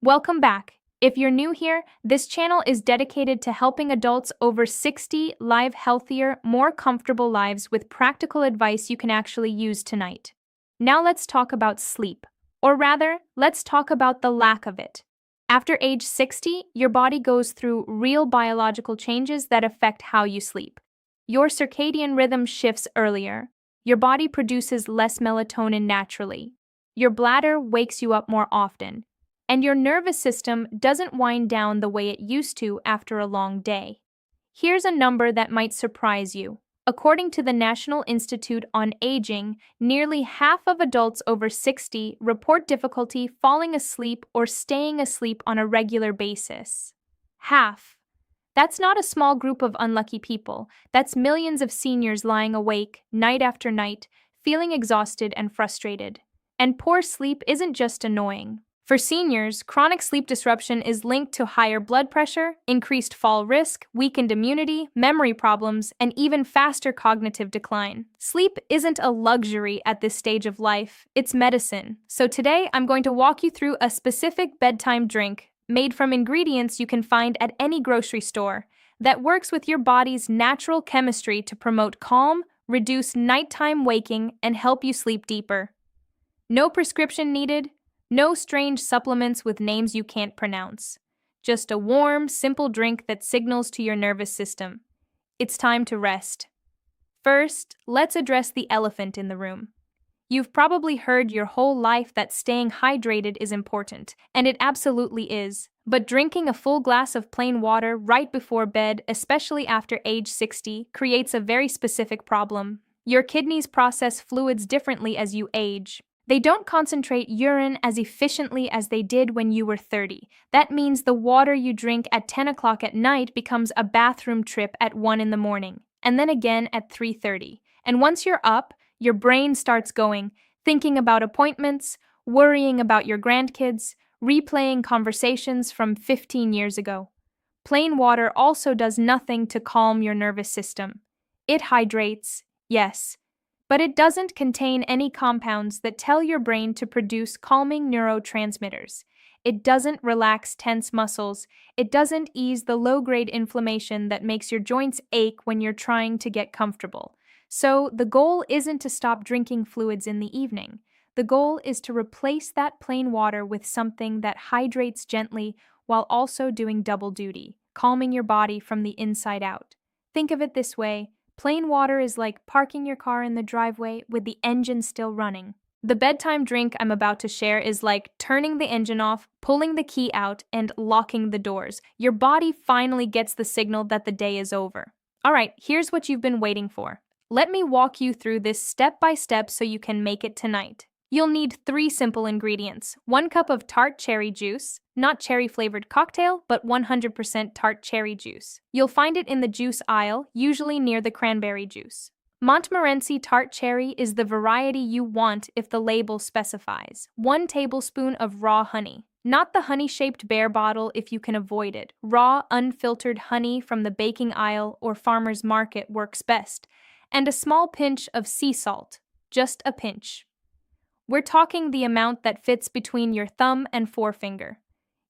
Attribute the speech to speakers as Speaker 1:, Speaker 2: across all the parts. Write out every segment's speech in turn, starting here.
Speaker 1: Welcome back. If you're new here, this channel is dedicated to helping adults over 60 live healthier, more comfortable lives with practical advice you can actually use tonight. Now let's talk about sleep. Or rather, let's talk about the lack of it. After age 60, your body goes through real biological changes that affect how you sleep. Your circadian rhythm shifts earlier. Your body produces less melatonin naturally. Your bladder wakes you up more often, and your nervous system doesn't wind down the way it used to after a long day. Here's a number that might surprise you. According to the National Institute on Aging, nearly half of adults over 60 report difficulty falling asleep or staying asleep on a regular basis. Half. That's not a small group of unlucky people. That's millions of seniors lying awake, night after night, feeling exhausted and frustrated. And poor sleep isn't just annoying. For seniors, chronic sleep disruption is linked to higher blood pressure, increased fall risk, weakened immunity, memory problems, and even faster cognitive decline. Sleep isn't a luxury at this stage of life, it's medicine. So today, I'm going to walk you through a specific bedtime drink made from ingredients you can find at any grocery store that works with your body's natural chemistry to promote calm, reduce nighttime waking, and help you sleep deeper. No prescription needed. No strange supplements with names you can't pronounce. Just a warm, simple drink that signals to your nervous system. It's time to rest. First, let's address the elephant in the room. You've probably heard your whole life that staying hydrated is important, and it absolutely is. But drinking a full glass of plain water right before bed, especially after age 60, creates a very specific problem. Your kidneys process fluids differently as you age. They don't concentrate urine as efficiently as they did when you were 30. That means the water you drink at 10 o'clock at night becomes a bathroom trip at 1 in the morning, and then again at 3:30. And once you're up, your brain starts going, thinking about appointments, worrying about your grandkids, replaying conversations from 15 years ago. Plain water also does nothing to calm your nervous system. It hydrates, yes, but it doesn't contain any compounds that tell your brain to produce calming neurotransmitters. It doesn't relax tense muscles. It doesn't ease the low-grade inflammation that makes your joints ache when you're trying to get comfortable. So, the goal isn't to stop drinking fluids in the evening. The goal is to replace that plain water with something that hydrates gently while also doing double duty, calming your body from the inside out. Think of it this way. Plain water is like parking your car in the driveway with the engine still running. The bedtime drink I'm about to share is like turning the engine off, pulling the key out, and locking the doors. Your body finally gets the signal that the day is over. Alright, here's what you've been waiting for. Let me walk you through this step by step so you can make it tonight. You'll need 3 simple ingredients. 1 cup of tart cherry juice, not cherry-flavored cocktail, but 100% tart cherry juice. You'll find it in the juice aisle, usually near the cranberry juice. Montmorency tart cherry is the variety you want if the label specifies. 1 tablespoon of raw honey. Not the honey-shaped bear bottle if you can avoid it. Raw, unfiltered honey from the baking aisle or farmer's market works best. And a small pinch of sea salt. Just a pinch. We're talking the amount that fits between your thumb and forefinger.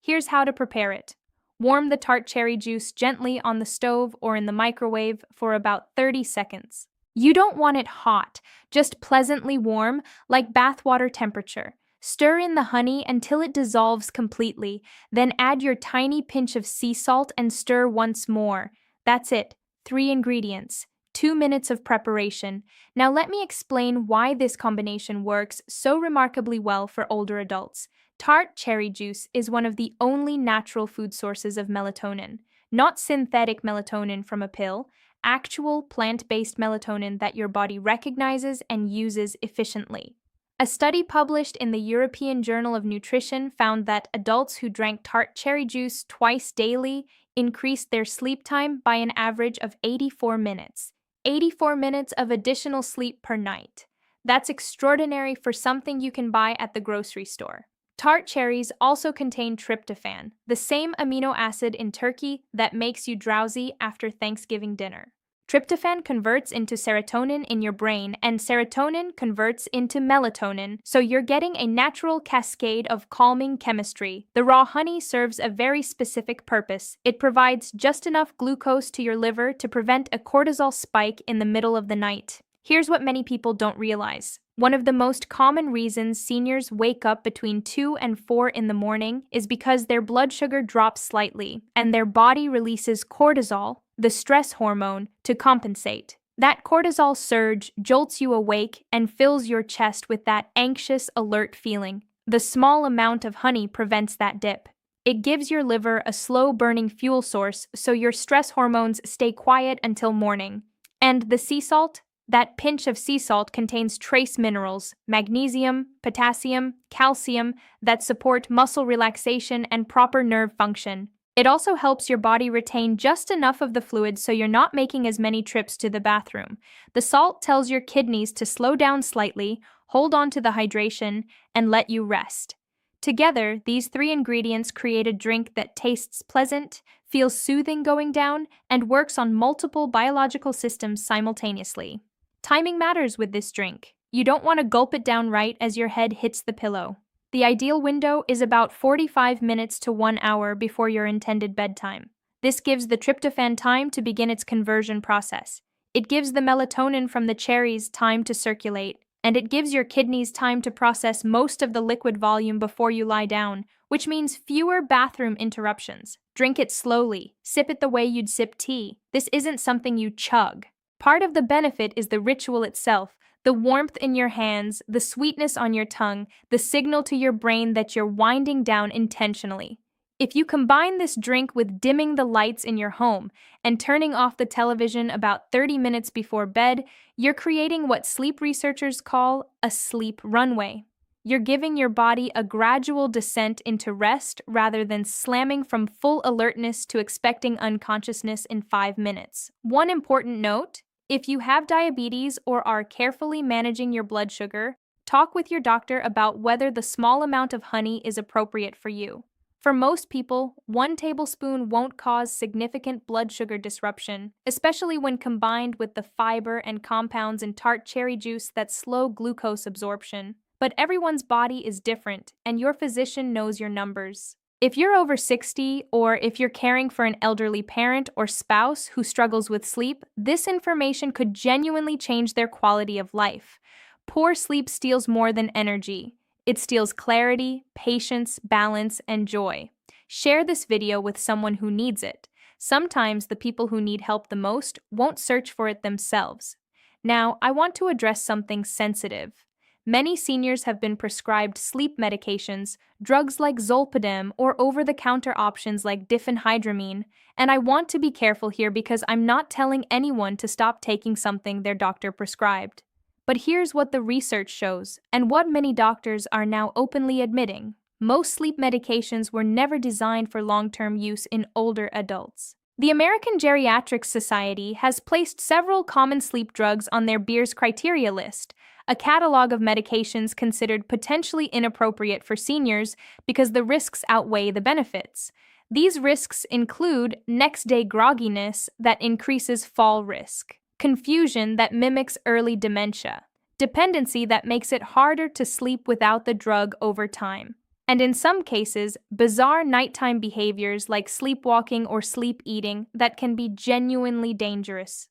Speaker 1: Here's how to prepare it. Warm the tart cherry juice gently on the stove or in the microwave for about 30 seconds. You don't want it hot, just pleasantly warm, like bathwater temperature. Stir in the honey until it dissolves completely, then add your tiny pinch of sea salt and stir once more. That's it. 3 ingredients. 2 minutes of preparation. Now let me explain why this combination works so remarkably well for older adults. Tart cherry juice is one of the only natural food sources of melatonin, not synthetic melatonin from a pill, actual plant-based melatonin that your body recognizes and uses efficiently. A study published in the European Journal of Nutrition found that adults who drank tart cherry juice twice daily increased their sleep time by an average of 84 minutes. 84 minutes of additional sleep per night. That's extraordinary for something you can buy at the grocery store. Tart cherries also contain tryptophan, the same amino acid in turkey that makes you drowsy after Thanksgiving dinner. Tryptophan converts into serotonin in your brain, and serotonin converts into melatonin, so you're getting a natural cascade of calming chemistry. The raw honey serves a very specific purpose. It provides just enough glucose to your liver to prevent a cortisol spike in the middle of the night. Here's what many people don't realize. One of the most common reasons seniors wake up between 2 and 4 in the morning is because their blood sugar drops slightly, and their body releases cortisol, the stress hormone, to compensate. That cortisol surge jolts you awake and fills your chest with that anxious, alert feeling. The small amount of honey prevents that dip. It gives your liver a slow-burning fuel source so your stress hormones stay quiet until morning. And the sea salt? That pinch of sea salt contains trace minerals, magnesium, potassium, calcium, that support muscle relaxation and proper nerve function. It also helps your body retain just enough of the fluid so you're not making as many trips to the bathroom. The salt tells your kidneys to slow down slightly, hold on to the hydration, and let you rest. Together, these three ingredients create a drink that tastes pleasant, feels soothing going down, and works on multiple biological systems simultaneously. Timing matters with this drink. You don't want to gulp it down right as your head hits the pillow. The ideal window is about 45 minutes to 1 hour before your intended bedtime. This gives the tryptophan time to begin its conversion process. It gives the melatonin from the cherries time to circulate, and it gives your kidneys time to process most of the liquid volume before you lie down, which means fewer bathroom interruptions. Drink it slowly. Sip it the way you'd sip tea. This isn't something you chug. Part of the benefit is the ritual itself, the warmth in your hands, the sweetness on your tongue, the signal to your brain that you're winding down intentionally. If you combine this drink with dimming the lights in your home and turning off the television about 30 minutes before bed, you're creating what sleep researchers call a sleep runway. You're giving your body a gradual descent into rest rather than slamming from full alertness to expecting unconsciousness in 5 minutes. One important note: if you have diabetes or are carefully managing your blood sugar, talk with your doctor about whether the small amount of honey is appropriate for you. For most people, 1 tablespoon won't cause significant blood sugar disruption, especially when combined with the fiber and compounds in tart cherry juice that slow glucose absorption. But everyone's body is different, and your physician knows your numbers. If you're over 60, or if you're caring for an elderly parent or spouse who struggles with sleep, this information could genuinely change their quality of life. Poor sleep steals more than energy. It steals clarity, patience, balance, and joy. Share this video with someone who needs it. Sometimes the people who need help the most won't search for it themselves. Now, I want to address something sensitive. Many seniors have been prescribed sleep medications, drugs like Zolpidem, or over-the-counter options like diphenhydramine, and I want to be careful here because I'm not telling anyone to stop taking something their doctor prescribed. But here's what the research shows, and what many doctors are now openly admitting. Most sleep medications were never designed for long-term use in older adults. The American Geriatrics Society has placed several common sleep drugs on their Beers criteria list, a catalog of medications considered potentially inappropriate for seniors because the risks outweigh the benefits. These risks include next-day grogginess that increases fall risk, confusion that mimics early dementia, dependency that makes it harder to sleep without the drug over time, and in some cases, bizarre nighttime behaviors like sleepwalking or sleep eating that can be genuinely dangerous.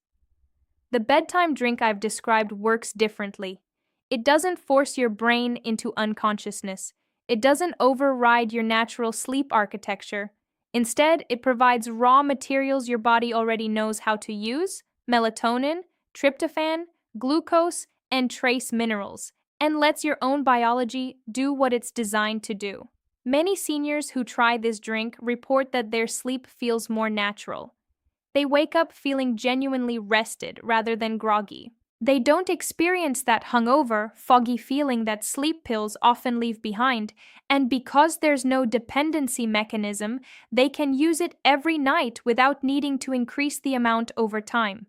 Speaker 1: The bedtime drink I've described works differently. It doesn't force your brain into unconsciousness. It doesn't override your natural sleep architecture. Instead, it provides raw materials your body already knows how to use: melatonin, tryptophan, glucose, and trace minerals, and lets your own biology do what it's designed to do. Many seniors who try this drink report that their sleep feels more natural. They wake up feeling genuinely rested rather than groggy. They don't experience that hungover, foggy feeling that sleep pills often leave behind, and because there's no dependency mechanism, they can use it every night without needing to increase the amount over time.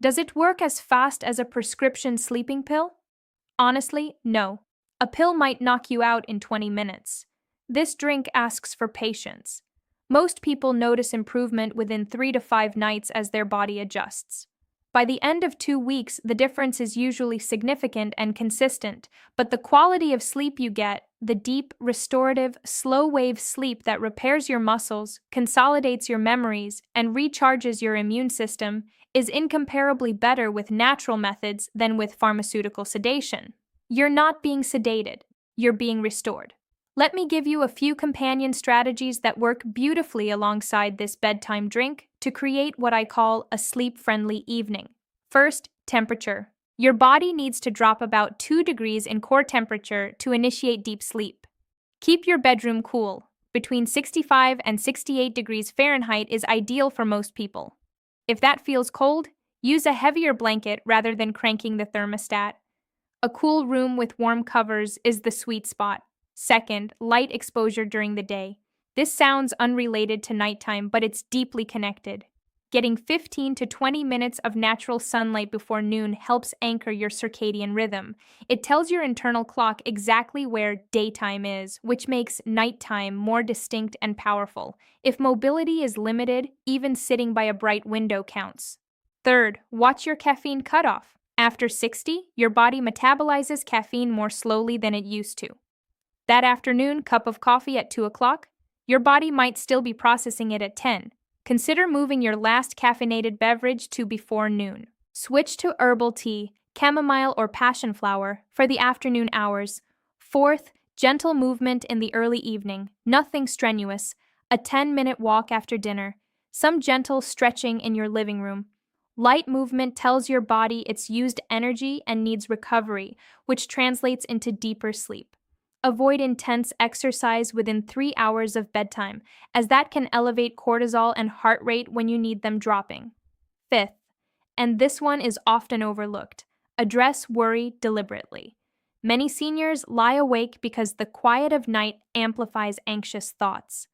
Speaker 1: Does it work as fast as a prescription sleeping pill? Honestly, no. A pill might knock you out in 20 minutes. This drink asks for patience. Most people notice improvement within 3 to 5 nights as their body adjusts. By the end of 2 weeks, the difference is usually significant and consistent, but the quality of sleep you get, the deep, restorative, slow-wave sleep that repairs your muscles, consolidates your memories, and recharges your immune system, is incomparably better with natural methods than with pharmaceutical sedation. You're not being sedated, you're being restored. Let me give you a few companion strategies that work beautifully alongside this bedtime drink to create what I call a sleep-friendly evening. First, temperature. Your body needs to drop about 2 degrees in core temperature to initiate deep sleep. Keep your bedroom cool. Between 65 and 68 degrees Fahrenheit is ideal for most people. If that feels cold, use a heavier blanket rather than cranking the thermostat. A cool room with warm covers is the sweet spot. Second, light exposure during the day. This sounds unrelated to nighttime, but it's deeply connected. Getting 15 to 20 minutes of natural sunlight before noon helps anchor your circadian rhythm. It tells your internal clock exactly where daytime is, which makes nighttime more distinct and powerful. If mobility is limited, even sitting by a bright window counts. Third, watch your caffeine cutoff. After 60, your body metabolizes caffeine more slowly than it used to. That afternoon cup of coffee at 2 o'clock, your body might still be processing it at 10. Consider moving your last caffeinated beverage to before noon. Switch to herbal tea, chamomile or passion flower for the afternoon hours. Fourth, gentle movement in the early evening, nothing strenuous. A 10-minute walk after dinner. Some gentle stretching in your living room. Light movement tells your body it's used energy and needs recovery, which translates into deeper sleep. Avoid intense exercise within 3 hours of bedtime, as that can elevate cortisol and heart rate when you need them dropping. Fifth, and this one is often overlooked, address worry deliberately. Many seniors lie awake because the quiet of night amplifies anxious thoughts.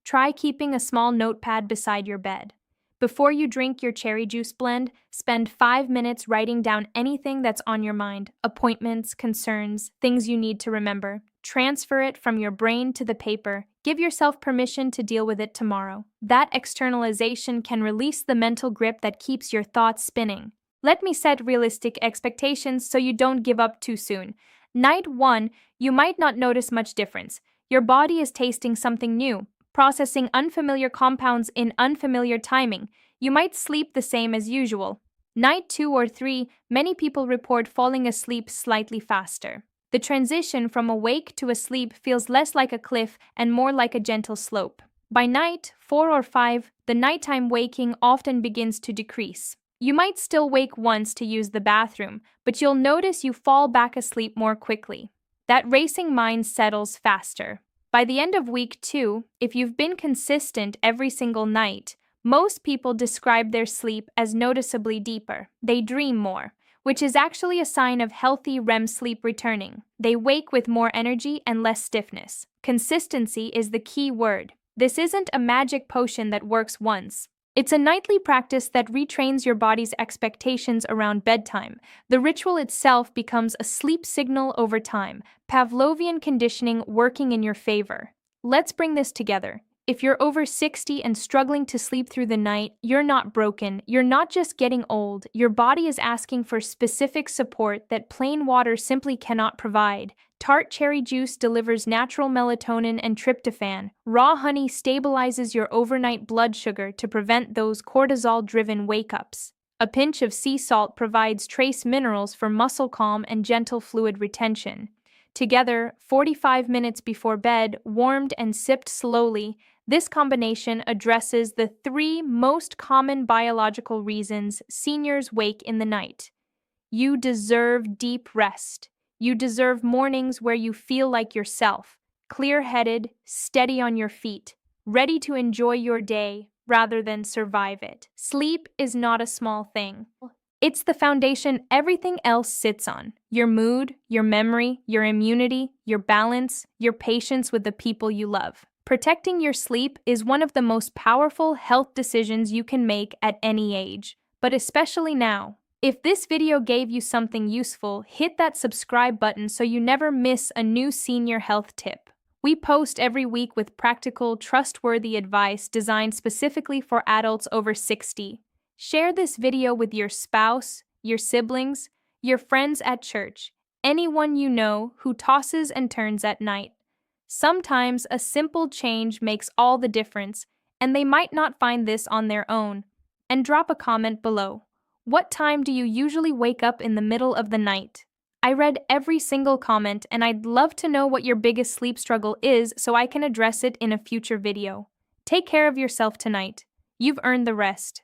Speaker 1: Try keeping a small notepad beside your bed. Before you drink your cherry juice blend, spend 5 minutes writing down anything that's on your mind, appointments, concerns, things you need to remember. Transfer it from your brain to the paper. Give yourself permission to deal with it tomorrow. That externalization can release the mental grip that keeps your thoughts spinning. Let me set realistic expectations so you don't give up too soon. Night 1, you might not notice much difference. Your body is tasting something new, processing unfamiliar compounds in unfamiliar timing. You might sleep the same as usual. Night 2 or 3, many people report falling asleep slightly faster. The transition from awake to asleep feels less like a cliff and more like a gentle slope. By night 4 or 5, the nighttime waking often begins to decrease. You might still wake once to use the bathroom, but you'll notice you fall back asleep more quickly. That racing mind settles faster. By the end of week 2, if you've been consistent every single night, most people describe their sleep as noticeably deeper. They dream more, which is actually a sign of healthy REM sleep returning. They wake with more energy and less stiffness. Consistency is the key word. This isn't a magic potion that works once. It's a nightly practice that retrains your body's expectations around bedtime. The ritual itself becomes a sleep signal over time, Pavlovian conditioning working in your favor. Let's bring this together. If you're over 60 and struggling to sleep through the night, you're not broken. You're not just getting old. Your body is asking for specific support that plain water simply cannot provide. Tart cherry juice delivers natural melatonin and tryptophan. Raw honey stabilizes your overnight blood sugar to prevent those cortisol-driven wake-ups. A pinch of sea salt provides trace minerals for muscle calm and gentle fluid retention. Together, 45 minutes before bed, warmed and sipped slowly, this combination addresses the 3 most common biological reasons seniors wake in the night. You deserve deep rest. You deserve mornings where you feel like yourself, clear-headed, steady on your feet, ready to enjoy your day rather than survive it. Sleep is not a small thing. It's the foundation everything else sits on. Your mood, your memory, your immunity, your balance, your patience with the people you love. Protecting your sleep is one of the most powerful health decisions you can make at any age, but especially now. If this video gave you something useful, hit that subscribe button so you never miss a new senior health tip. We post every week with practical, trustworthy advice designed specifically for adults over 60. Share this video with your spouse, your siblings, your friends at church, anyone you know who tosses and turns at night. Sometimes a simple change makes all the difference, and they might not find this on their own. And drop a comment below. What time do you usually wake up in the middle of the night? I read every single comment, and I'd love to know what your biggest sleep struggle is so I can address it in a future video. Take care of yourself tonight. You've earned the rest.